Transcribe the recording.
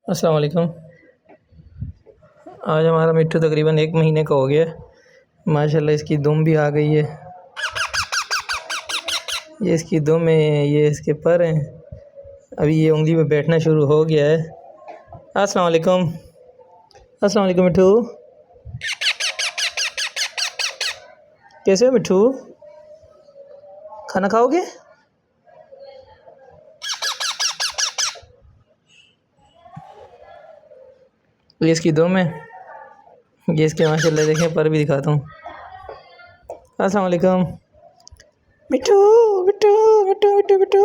अस्सलाम वालेकुम। आज हमारा मिट्ठू तकरीबन 1 महीने का हो गया है। माशाल्लाह इसकी दुम भी आ गई है। ये इसकी दुम है, ये इसके पर हैं। अभी ये उंगली पे बैठना शुरू हो गया है। अस्सलाम वालेकुम। अस्सलाम वालेकुम मिट्ठू, कैसे हो मिट्ठू? खाना खाओगे? ये इसकी दुम है। ये इसके माशाल्लाह देखें, पर भी दिखाता हूँ। अस्सलाम वालेकुम मिट्ठू, मिट्ठू, मिट्ठू, मिट्ठू, मिट्ठू।